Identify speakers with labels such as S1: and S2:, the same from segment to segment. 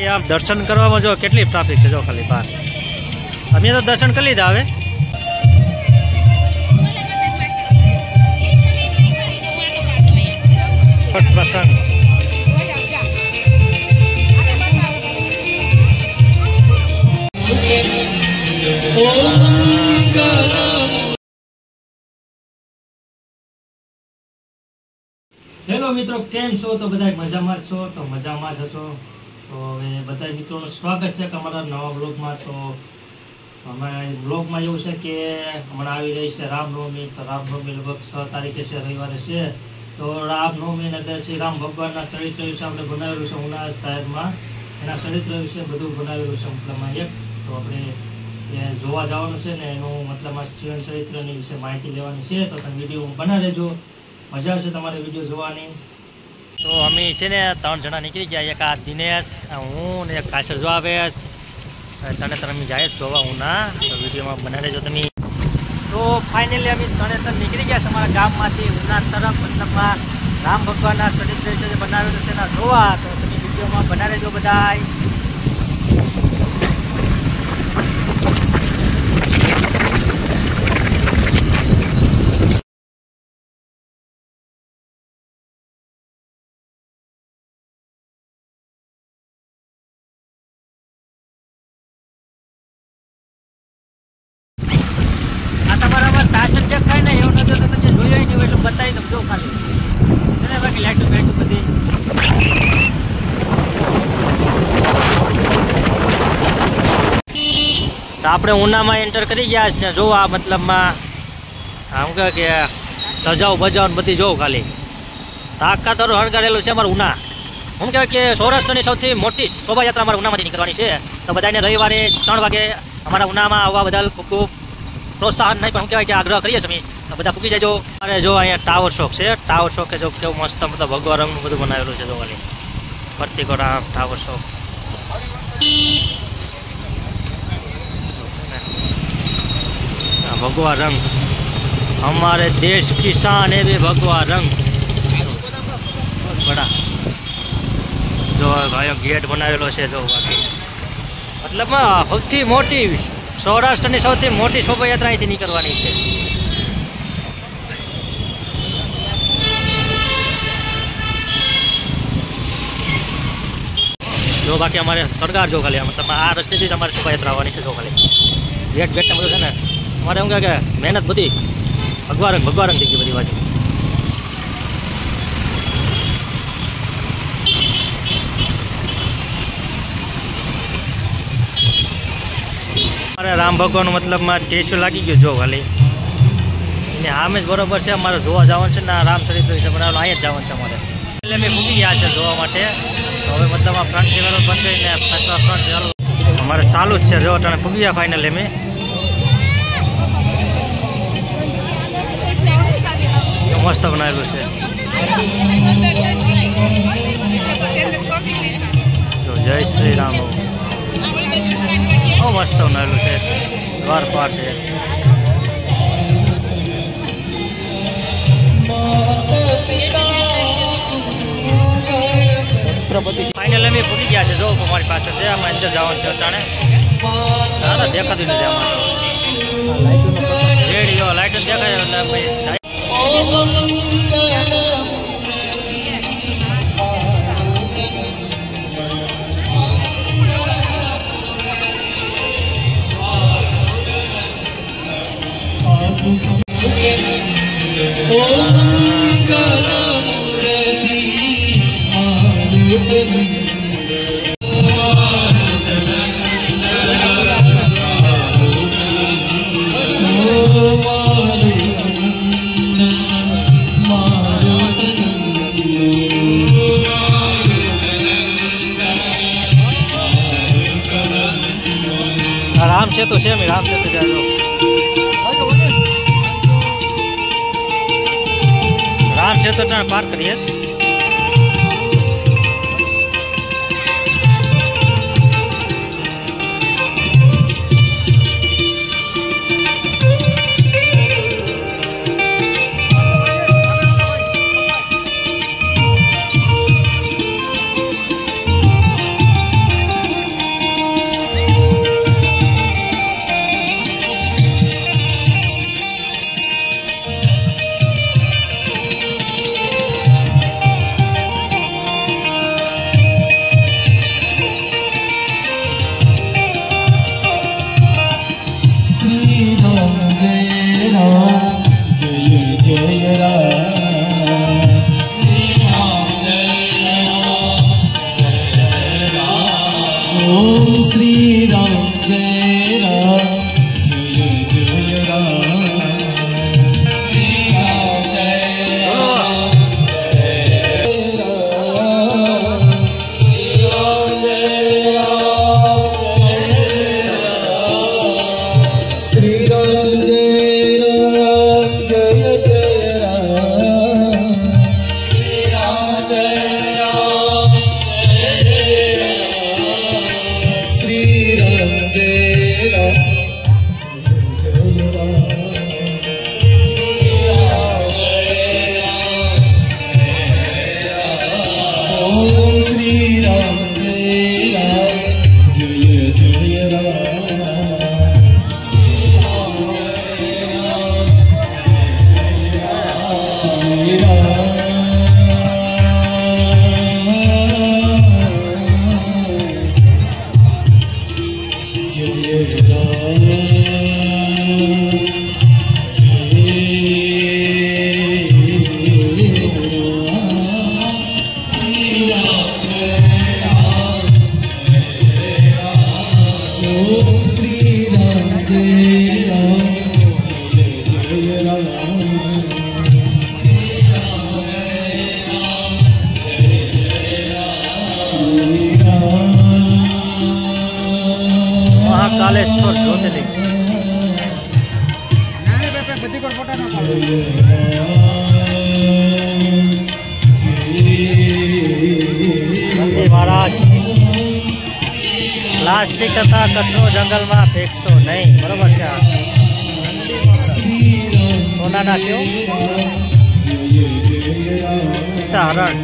S1: આમ દર્શન કરવામાં જો કેટલી ટ્રાફિક છે, જો ખાલી બહાર. અમે તો દર્શન કરી લીધા. હવે પ્રસંગ હેલો મિત્રો, કેમ છો? તો બધા મજામાં છો? તો મજામાં જ હશો. તો હવે બધા મિત્રોનું સ્વાગત છે અમારા નવા બ્લોગમાં. તો અમારા બ્લોગમાં એવું છે કે હમણાં આવી રહી છે રામનવમી. તો રામનવમી લગભગ 6 તારીખે છે, રવિવારે છે. તો રામનવમી એટલે શ્રી રામ ભગવાનના ચરિત્ર વિશે આપણે બનાવેલું છે ઉના શહેરમાં. એના ચરિત્ર વિશે બધું બનાવેલું છે મતલબમાં એક. તો આપણે એ જોવા જવાનું છે ને એનું મતલબમાં જીવન ચરિત્રની વિશે માહિતી લેવાની છે. તો તમે વિડીયો બનાવી લેજો, મજા આવશે તમારે વિડીયો જોવાની. તો અમે છે ને 3 જણા નીકળી ગયા. એક આ દિનેશ, હું ને એક કાસર જો આવેશ. તને અમે જાય જ જોવા ઉના. તો વિડીયોમાં બનાવી લેજો તમે. તો ફાઇનલી અમે 3 નીકળી ગયા છે અમારા ગામમાંથી ઉના તરફ. મતલબમાં રામ ભગવાનના ચરિત્ર વિશે બનાવેલું છે એના જોવા. તો તમે વિડીયોમાં બનાવી લેજો બધાય. તમારામાં સાચું દેખાય ને એવું નથી તો તમે જોયું નહીં એટલું બતાવી દઉં. જો ખાલી એને બાકી લાઈટું બધી. તો આપણે ઉનામાં એન્ટર કરી ગયા છે ને જોવા. મતલબમાં આમ કહે કે ધજાઓ બજાવ બધી જોઉં ખાલી. આખા તરું હણગારેલું છે અમારું ઉના. શું કહેવાય કે સૌરાષ્ટ્રની સૌથી મોટી શોભાયાત્રા અમારા ઉનામાંથી નીકળવાની છે. તો બધાને રવિવારે 3 વાગે અમારા ઉનામાં આવવા બદલ ખૂબ ખૂબ પ્રોત્સાહન નહીં પણ શું કહેવાય કે આગ્રહ કરીએ છીએ અમે. બધા પૂકી જાય. અરે જો અહીંયા ટાવર શોક છે. ટાવર શોક કે જો કેવું મસ્ત મતલબ ભગવા રંગનું બધું બનાવેલું છે. જો ખાલી પ્રતિકોરા ટાવર શોક. ભગવા રંગ हमारे देश की शान है भगवा रंग बड़ा. जो भाई गेट बनावेलो છે જો બાકી મતલબ સૌથી મોટી સૌરાષ્ટ્રની સૌથી મોટી શોભાયાત્રા અહીંથી નીકળવાની છે. જો બાકી અમારે સરકાર જો ખાલી મતલબ આ રસ્તેથી જ અમારે શોભાયાત્રા આવવાની છે. જો ખાલી ગેટ ગેટ બધું છે ને અમારે શું કહે કે મહેનત બધી ભગવા રંગ થઈ ગઈ બધી બાજુ. અમારે રામ ભગવાનનું મતલબમાં ટેસ્ટ લાગી ગયો જો ખાલી. એને આમ જ બરોબર છે. અમારે જોવા જવાનું છે ને રામ ચરિત્ર વિશે બનાવેલું અહીંયા જ જવાનું છે અમારે. એટલે મેં મૂકી ગયા છે જોવા માટે. તો હવે મતલબ આ ફ્રન્ટ કેમેરો બંધ કરીને ફ્રન્ટ ચાલુ અમારે ચાલુ જ છે. જો તમે પૂગી ગયા ફાઇનલ. મેં મસ્ત બનાવેલું છે. જો જય શ્રી રામ. બહુ મસ્ત બનાવેલું છે. દ્વારપાળ છે. છત્રપતિ ફાઇનલ અમે પૂરી ગયા છે. જો અમારી પાસે છે. આમાં અંદર જવાનું છે અટાણે. દાદા દેખાતું નથી આમાં. રેડિયો લાઈટ દેખાય એટલે ભાઈ રામ સેતુ છે. અમે રામ સેતુ જાય. રામ સેતુ પાર કરીએ.
S2: ओम श्री राम जय राम जय जय राम श्री राम जय राम जय राम श्री राम जय राम श्री राम जय राम जय जय राम श्री राम जय राम श्री राम जय राम ओम श्री राम जय राम जय जय राम श्री राम जय जय राम श्री राम ओम श्री राम जय राम जय जय राम श्री राम
S1: महाकालेश्वर ज्योतिर्लिंग નંદી મહારાજ પ્લાસ્ટિક તથા કચરો જંગલમાં ફેંકશો નહીં, બરોબર છે? સોનાના છે સીતા હરણ.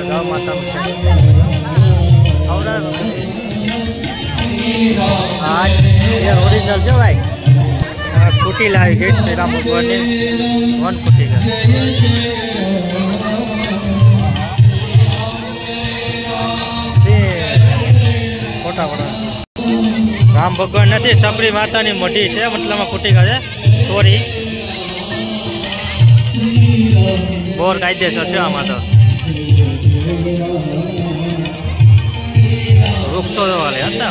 S1: गौ माता आज ये ओरिजिनल जो भाई फूटी लाई गई श्री राम भगवान ने वन फूटी का मोटा मोटा राम भगवान नहीं सबरी माता नी मोटी है मतलब में फूटी का सॉरी बोर कायदेसर છે આમાં તો વૃક્ષો વાલે હતા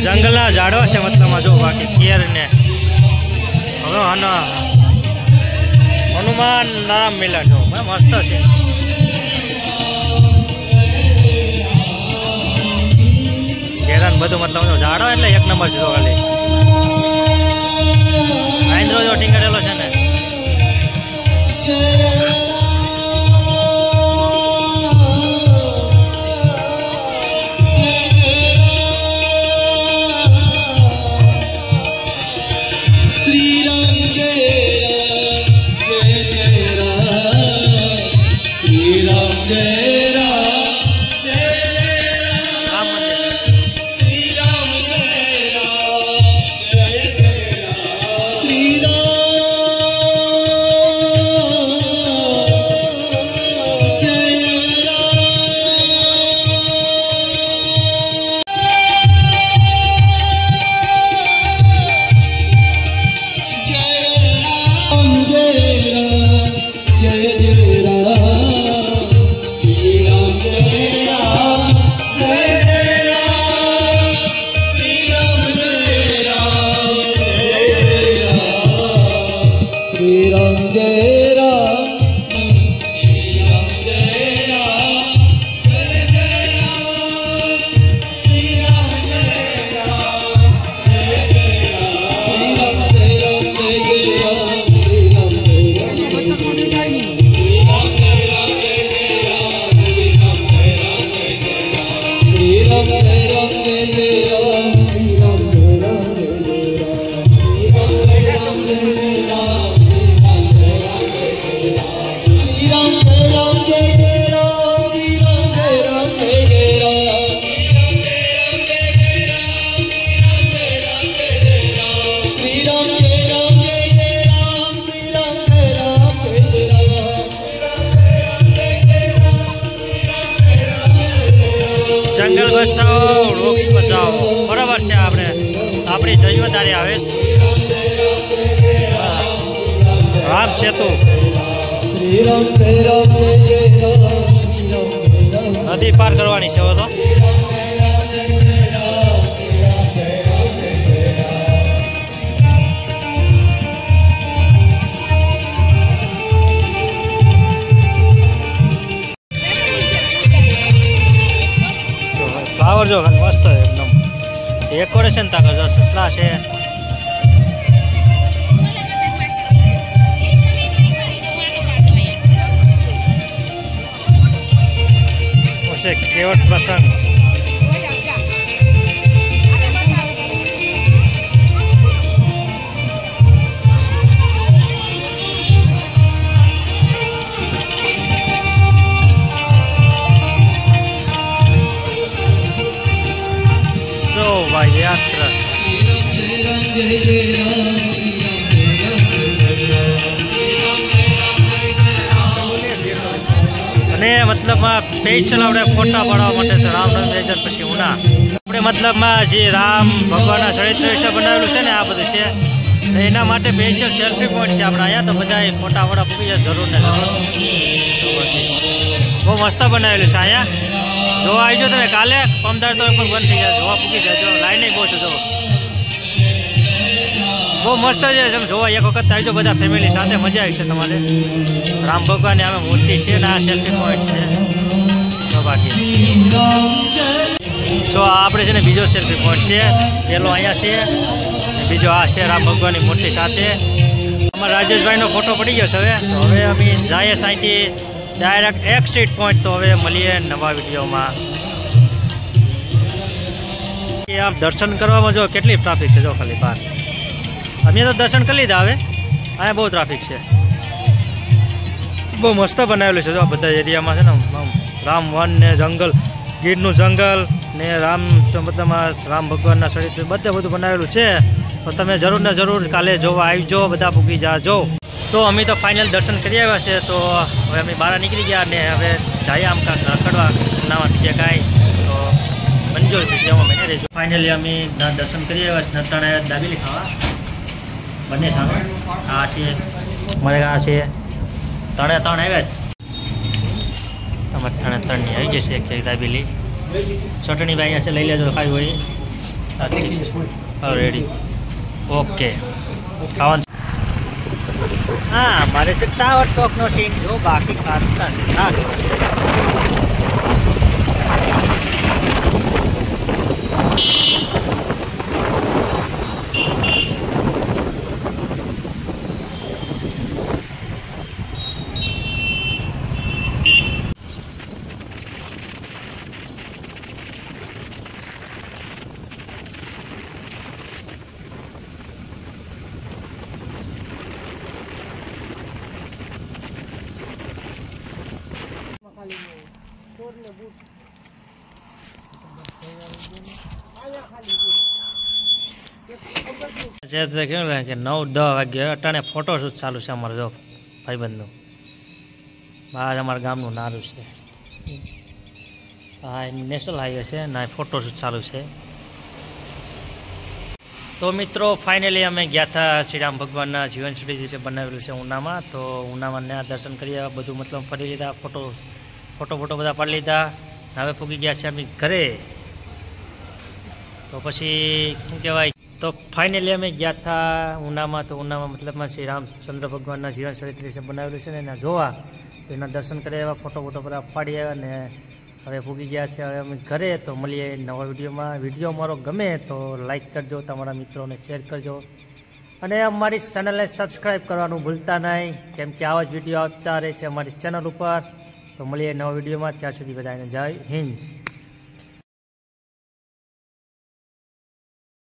S1: જંગલના ઝાડવા છે મતલબમાં જો બાકી કેર ને હવે આના હનુમાન નામ મિલા છો મસ્ત છે કેરન બધું મતલબ ઝાડો એટલે એક નંબર છે ખાલી આંદ્રો જો ટીંગાડેલો છે ને
S2: श्री राम जय जय जय राम श्री राम जय राम जय राम श्री राम जय राम जय जय राम श्री राम जय राम जय राम जय जय राम श्री
S1: તારી આવીશ રામ સેતુ
S2: श्री राम जय राम जय राम श्री राम जय राम
S1: નદી પાર કરવાની છે હવે તો ફ્લાવર જો મસ્ત એકદમ ડેકોરેશન તાકર જો સસલા છે છે કેવટ પ્રસંગ શોભાયાત્રા અને મતલબમાં સ્પેશિયલ આપણે ફોટા પાડવા માટે છે રામનવમી 2000 પછી ઉના આપણે મતલબમાં જે રામ ભગવાનના ચરિત્ર વિશે બનાવેલું છે ને આ બધું છે એના માટે સ્પેશિયલ સેલ્ફી પોઈન્ટ છે આપણે અહીંયા તો બધા ફોટા વોટા પૂકી જાય જરૂર ને બહુ મસ્ત બનાવેલું છે અહીંયા જોવા આવી જાઓ તમે કાલે પમદાર તો પણ બંધ થઈ ગયા જોવા પૂકી જાય જો લાઈન નહીં બહુ છે જો બહુ મસ્ત છે તમે જોવા એક વખત આવી જાઓ બધા ફેમિલી સાથે મજા આવી છે તમારે રામ ભગવાનની આમે મૂર્તિ છે ને આ સેલ્ફી પોઈન્ટ છે તો બાકી જો આપણે છે ને બીજો સેલ્ફી પોઈન્ટ છે પેલો અહીંયા છે બીજો આ છે રામ ભગવાનની મૂર્તિ સાથે અમારા રાજેશભાઈનો ફોટો પડી ગયો છે હવે તો હવે અમે જઈએ સાંઈથી ડાયરેક્ટ એક સ્ટ્રીટ પોઈન્ટ તો હવે મળીએ નવા વિડીયોમાં કે આમ દર્શન કરવામાં જો કેટલી ટ્રાફિક છે જો ખાલી બહાર અમે તો દર્શન કરી લીધા હવે અહીંયા બહુ ટ્રાફિક છે બહુ મસ્ત બનાવેલું છે જો બધા એરિયામાં છે ને રામ વન ને જંગલ ગીરનું જંગલ ને રામ મતલબમાં રામ ભગવાનના ચરિત્ર બધું બનાવેલું છે તો તમે જરૂર ને જરૂર કાલે જોવા આવજો બધા પૂકી જાજો તો અમે તો ફાઇનલ દર્શન કરી આવ્યા છે તો હવે અમે બહાર નીકળી ગયા ને હવે જઈએ આમ કાંક રખડવા નામાં બીજે કાંઈ તો બનજો વિડીયોમાં બની રહેજો ફાઇનલી અમે દર્શન કરી આવ્યા છે નટાણે દાબેલી ખાવા બંને સામે આ છે મારે આ છે ત્રણે ત્રણ આવ્યા છે અમારે ત્રણની આવી જશે એક દાબેલી ચટણી ભાઈ અહીંયા છે લઈ લેજો ખાવી હોય હા રેડી ઓકે ખાવાનું હા મારે સત્તાવટ શોખનો સીન જો બાકી ખાતા ના કેવું કે 9-10 વાગ્યા અટાણે ફોટોશૂટ ચાલુ છે અમારે જો ભાઈબંધનું બહાર અમારા ગામનું નારું છે હા નેશનલ હાઈવે છે ના ફોટોશૂટ ચાલુ છે તો મિત્રો ફાઇનલી અમે ગયા હતા શ્રીરામ ભગવાનના જીવનશૈલી રીતે બનાવેલું છે ઉનામાં તો ઉનામાં ત્યાં દર્શન કરી બધું મતલબ ફરી લીધા ફોટો બધા પાડી લીધા હવે પૂગી ગયા છે અમે ઘરે તો પછી શું કહેવાય તો ફાઇનલી અમે ગયા હતા ઉનામાં તો ઉનામાં મતલબમાં શ્રી રામચંદ્ર ભગવાનના જીવન ચરિત્ર વિશે બનાવેલું છે ને એના જોવા તો એના દર્શન કરી આવ્યા ફોટો બધા પાડી આવ્યા ને હવે પૂગી ગયા છે હવે અમે ઘરે તો મળીએ નવા વિડીયોમાં વિડીયો મારો ગમે તો લાઈક કરજો તમારા મિત્રોને શેર કરજો અને અમારી ચેનલને સબસ્ક્રાઈબ કરવાનું ભૂલતા નહીં કેમ કે આવા જ વિડીયો આવતા રહે છે અમારી ચેનલ ઉપર તો મળીએ નવા વિડીયોમાં ત્યાં સુધી બધાને જય હિન્દ